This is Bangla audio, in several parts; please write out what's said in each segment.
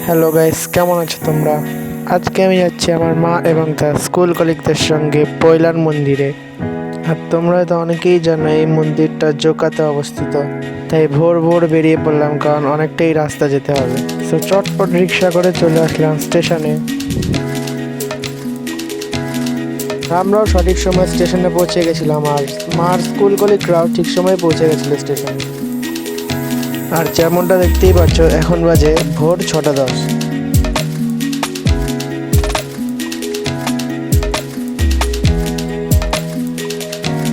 হ্যালো গাইস, কেমন আছো তোমরা? আজকে আমি যাচ্ছি আমার মা এবং তার স্কুল কলিগদের সঙ্গে পৈলান মন্দিরে। আর তোমরা তো অনেকেই জানো এই মন্দিরটা জোকাতে অবস্থিত, তাই ভোর ভোর বেরিয়ে পড়লাম কারণ অনেকটাই রাস্তা যেতে হবে। তো চটপট রিক্সা করে চলে আসলাম স্টেশনে। আমরাও সঠিক সময় স্টেশনে পৌঁছে গেছিলাম আর মার স্কুল কলিগরাও ঠিক সময় পৌঁছে গেছিল স্টেশনে। আর যেমনটা দেখতেই পাচ্ছ এখন বাজে ভোর 6:10।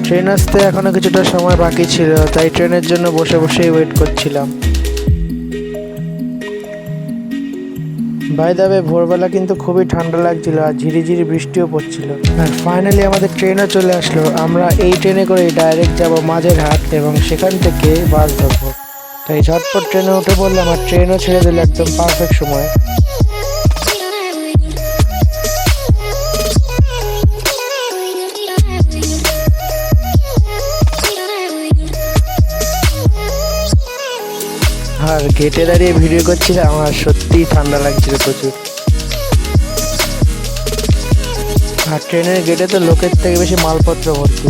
ট্রেন আসতে এখনো কিছুটা সময় বাকি ছিল, তাই ট্রেনের জন্য বসে বসেই ওয়েট করছিলাম। বাই দ্য ওয়ে, ভোরবেলা কিন্তু খুবই ঠান্ডা লাগছিল আর ঝিরিঝিরি বৃষ্টিও পড়ছিল। আর ফাইনালি আমাদের ট্রেনও চলে আসলো। আমরা এই ট্রেনে করে ডাইরেক্ট যাব মাঝেরহাট এবং সেখান থেকে বাস ধরবো। তাই ঝটপট ট্রেনে উঠে পড়লাম আর ট্রেনও ছেড়ে দিল একদম পারফেক্ট সময়। আর গেটে দাঁড়িয়ে ভিডিও করছিলাম, আমার সত্যিই ঠান্ডা লাগছিল প্রচুর। আর ট্রেনের গেটে তো লোকের থেকে বেশি মালপত্র ভর্তি।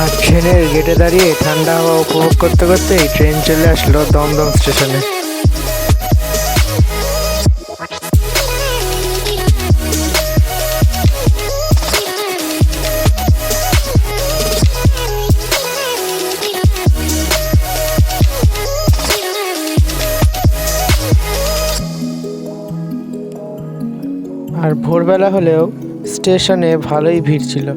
আর ট্রেনের গেটে দাঁড়িয়ে ঠান্ডা হাওয়া উপভোগ করতে করতেই ট্রেন চলে আসলো দমদম স্টেশনে। আর ভোরবেলা হলেও স্টেশনে ভালোই ভিড় ছিল।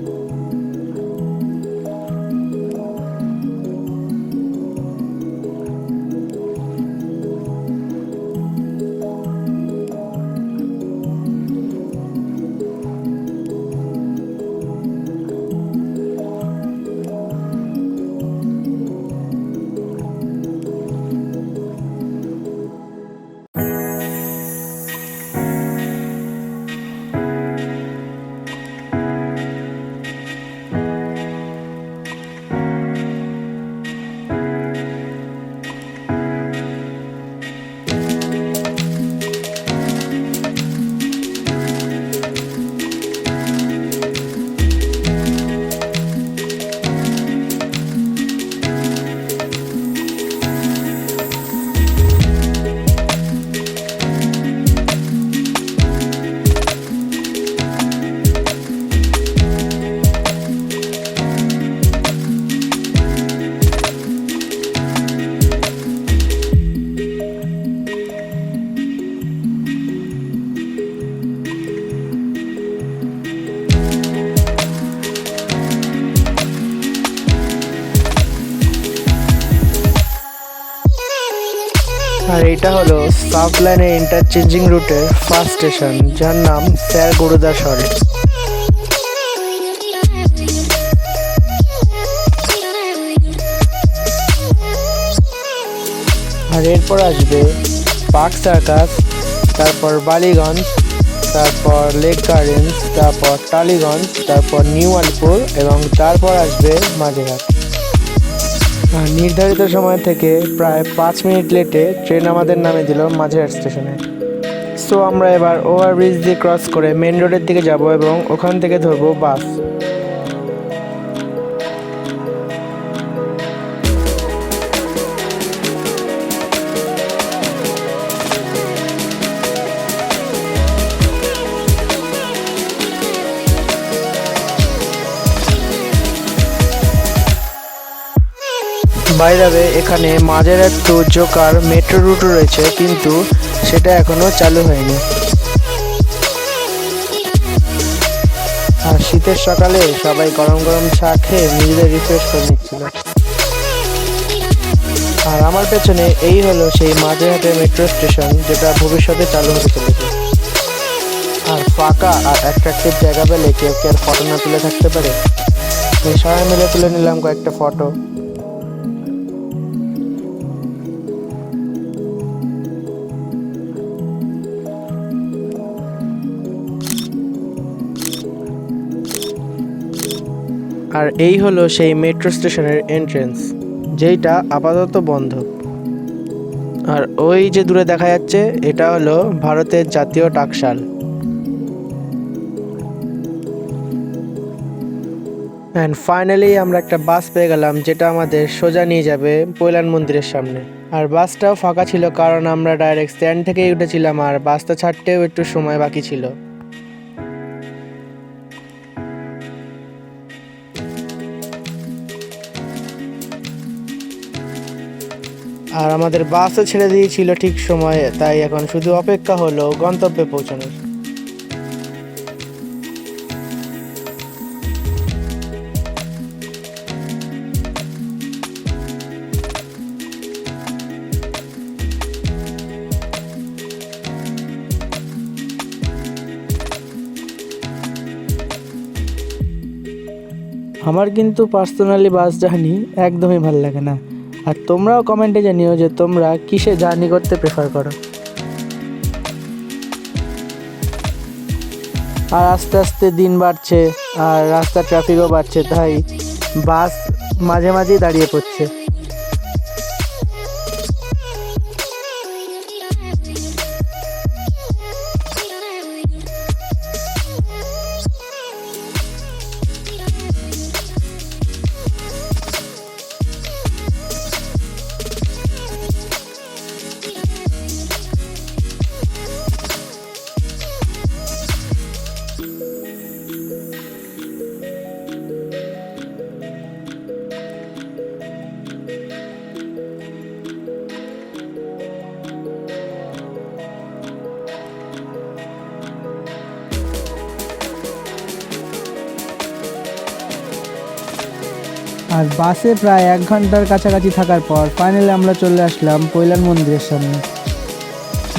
আর এটা হলো সাউথ লাইনের ইন্টারচেঞ্জিং রুটের ফার্স্ট স্টেশন, যার নাম স্যার গুরুদাস হল। আর এরপর আসবে পার্ক সার্কাস, তারপর বালিগঞ্জ, তারপর লেক গার্ডেন্স, তারপর টালিগঞ্জ, তারপর নিউ আলিপুর এবং তারপর আসবে মাঝেরহাট। নির্ধারিত সময় থেকে প্রায় 5 মিনিট লেটে ট্রেন আমাদের নামিয়ে দিল মাঝেরহাট স্টেশনে। সো আমরা এবার ওভারব্রিজ দিয়ে ক্রস করে মেন রোডের দিকে যাব এবং ওখান থেকে ধরবো বাস। বাই দ্য ওয়ে, এখানে মাঝেরহাট টু জোকার মেট্রো রুটও রয়েছে, কিন্তু সেটা এখনো চালু হয়নি। আর শীতের সকালে সবাই গরম গরম চা খেয়ে নিজেদের রিফ্রেশ করে নিচ্ছিল। আর আমার পেছনে এই হলো সেই মাঝেরহাটের মেট্রো স্টেশন, যেটা ভবিষ্যতে চালু হতে চলেছে। আর ফাঁকা আর অ্যাট্রাকটিভ জায়গা পেলে কেউ কি আর ফটো না তুলে থাকতে পারে? এই সবাই মিলে তুলে নিলাম কয়েকটা ফটো। আর এই হলো সেই মেট্রো স্টেশনের এন্ট্রেন্স, যেইটা আপাতত বন্ধ। আর ওই যে দূরে দেখা যাচ্ছে, এটা হলো ভারতের জাতীয় টাকশাল। অ্যান্ড ফাইনালি আমরা একটা বাস পেয়ে গেলাম, যেটা আমাদের সোজা নিয়ে যাবে পৈলান মন্দিরের সামনে। আর বাসটাও ফাঁকা ছিল, কারণ আমরা ডাইরেক্ট স্ট্যান্ড থেকেই উঠেছিলাম, আর বাসটা ছাড়তেও একটু সময় বাকি ছিল। আর আমাদের বাসও ছেড়ে দিয়েছিল ঠিক সময়ে, তাই এখন শুধু অপেক্ষা হলো গন্তব্যে পৌঁছানোর। আমার কিন্তু পার্সোনালি বাস জার্নি একদমই ভালো লাগে না। আর তোমরাও কমেন্টে জানিও যে তোমরা কিসে জার্নি করতে প্রেফার করো। আর আস্তে আস্তে দিন বাড়ছে, আর রাস্তা ট্রাফিকও বাড়ছে, তাই বাস মাঝে মাঝেই দাঁড়িয়ে পড়ছে। আর বাসে প্রায় 1 ঘন্টার কাছাকাছি থাকার পর ফাইনালি আমরা চলে আসলাম পৈলান মন্দিরের সামনে।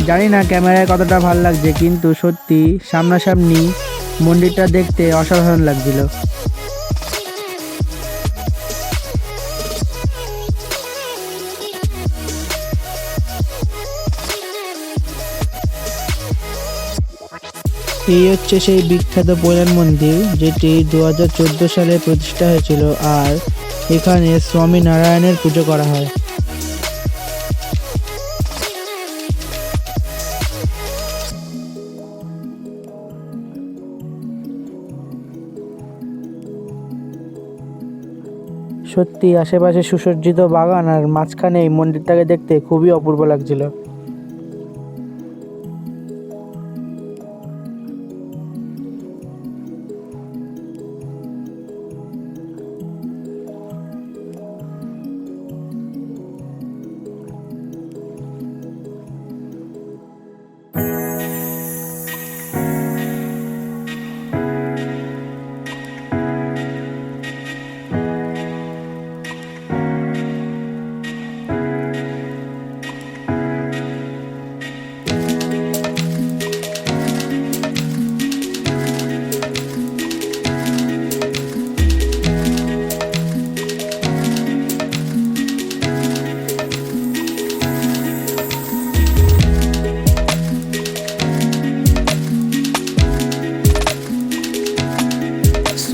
জানি না ক্যামেরায় কতটা ভালো লাগছে, কিন্তু সত্যি সামনাসামনি মন্দিরটা দেখতে অসাধারণ লাগছিল। এই হচ্ছে সেই বিখ্যাত পৈলান মন্দির, যেটি 2014 সালে প্রতিষ্ঠা হয়েছিল। আর এখানে স্বামী নারায়ণের পুজো করা হয়। সত্যি আশেপাশে সুসজ্জিত বাগান, আর মাঝখানে এই মন্দিরটাকে দেখতে খুবই অপূর্ব লাগছিল।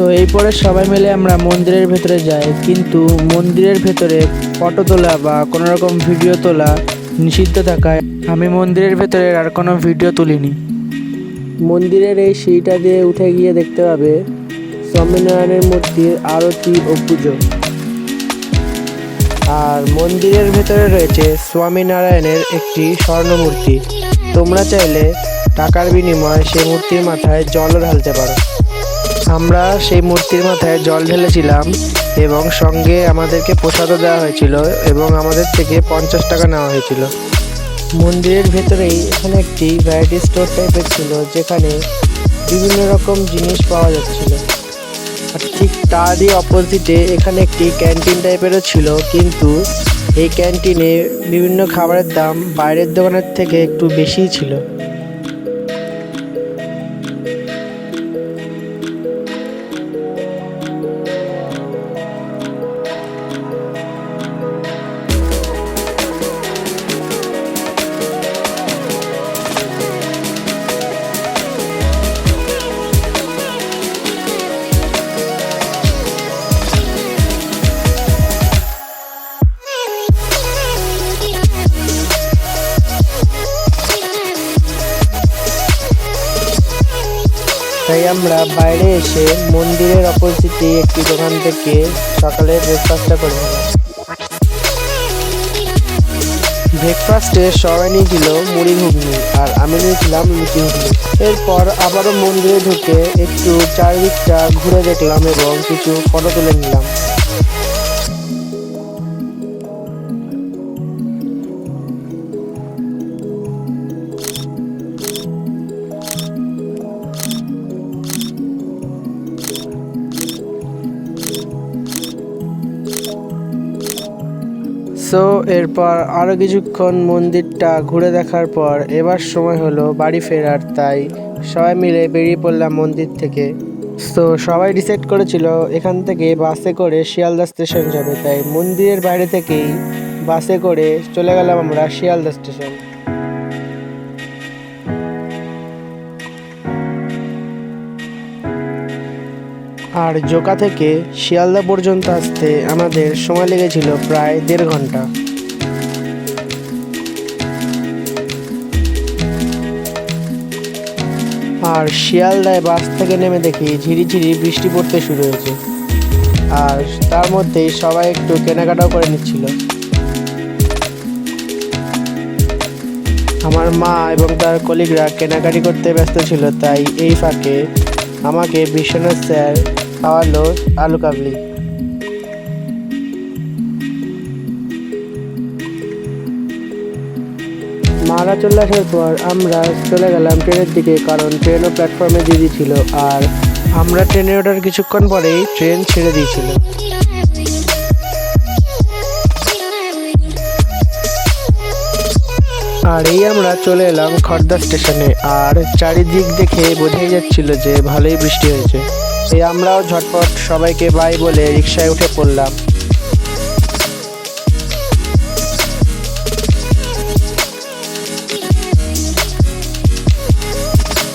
সো এরপরে সবাই মিলে আমরা মন্দিরের ভেতরে যাই, কিন্তু মন্দিরের ভেতরে ফটো তোলা বা কোনো রকম ভিডিও তোলা নিষিদ্ধ থাকায় আমি মন্দিরের ভেতরে আর কোনো ভিডিও তুলিনি। মন্দিরের এই সিঁড়িটা দিয়ে উঠে গিয়ে দেখতে পাবে স্বামীনারায়ণের মূর্তির আরতি ও পুজো। আর মন্দিরের ভেতরে রয়েছে স্বামীনারায়ণের একটি স্বর্ণ মূর্তি। তোমরা চাইলে টাকার বিনিময়ে সেই মূর্তির মাথায় জলও ঢালতে পারো। আমরা সেই মূর্তির মাথায় জল ঢেলেছিলাম এবং সঙ্গে আমাদেরকে প্রসাদও দেওয়া হয়েছিল, এবং আমাদের থেকে 50 টাকা নেওয়া হয়েছিল। মন্দিরের ভেতরেই এখানে একটি ভ্যারাইটি স্টোর টাইপের ছিল, যেখানে বিভিন্ন রকম জিনিস পাওয়া যাচ্ছিল। আর ঠিক তারই অপোজিটে এখানে একটি ক্যান্টিন টাইপেরও ছিল, কিন্তু এই ক্যান্টিনে বিভিন্ন খাবারের দাম বাইরের দোকানের থেকে একটু বেশিই ছিল। তাই আমরা বাইরে এসে মন্দিরের অপোজিটে একটি দোকান থেকে সকালে ব্রেকফাস্টটা করে নিলাম। ব্রেকফাস্টে সবাই নিয়েছিল মুড়ি ঘুগনি আর আমি নিয়েছিলাম লুচি ঘুগনি। এরপর আবারও মন্দিরে ঢুকে একটু চারিদিকটা ঘুরে দেখলাম এবং কিছু ফটো তুলে নিলাম। সো এরপর আরও কিছুক্ষণ মন্দিরটা ঘুরে দেখার পর এবার সময় হলো বাড়ি ফেরার, তাই সবাই মিলে বেরিয়ে পড়লাম মন্দির থেকে। তো সবাই ডিসাইড করেছিল এখান থেকে বাসে করে শিয়ালদা স্টেশন যাবে, তাই মন্দিরের বাইরে থেকেই বাসে করে চলে গেলাম আমরা শিয়ালদা স্টেশন। আর জোকা থেকে শিয়ালদা পর্যন্ত আসতে আমাদের সময় লেগেছিল প্রায় 1.5 ঘন্টা। আর শিয়ালদায় বাস থেকে নেমে দেখি ঝিরিঝিরি বৃষ্টি পড়তে শুরু হয়েছে, আর তার মধ্যেই সবাই একটু কেনাকাটাও করে নিচ্ছিল। আমার মা এবং তার কলিগরা কেনাকাটি করতে ব্যস্ত ছিল, তাই এই ফাঁকে আমাকে বিশ্বনাথ স্যার খাওয়ালো আলু কাবলি। মারা চলে আসার পর আমরা চলে গেলাম ট্রেনের দিকে, কারণ ট্রেনও প্ল্যাটফর্মে দিয়ে দিয়েছিল আর আমরা ট্রেনে ওঠার কিছুক্ষণ পরেই ট্রেন ছেড়ে দিয়েছিল। আর এই আমরা চলে এলাম খড়দা স্টেশনে, আর চারিদিক দেখে বোঝাই যাচ্ছিল যে ভালোই বৃষ্টি হয়েছে। এই আমরাও ঝটপট সবাইকে বাই বলে রিকশায় উঠে পড়লাম।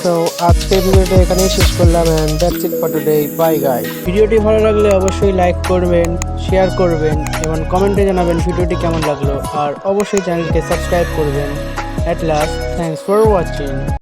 তো আজকের ভিডিওটা এখানেই শেষ করলাম, and that's it for today. Bye guys. ভিডিওটি ভালো লাগলে অবশ্যই লাইক করবেন, শেয়ার করবেন এবং কমেন্টে জানাবেন ভিডিওটি কেমন লাগলো, আর অবশ্যই চ্যানেলকে সাবস্ক্রাইব করবেন। At last, thanks for watching.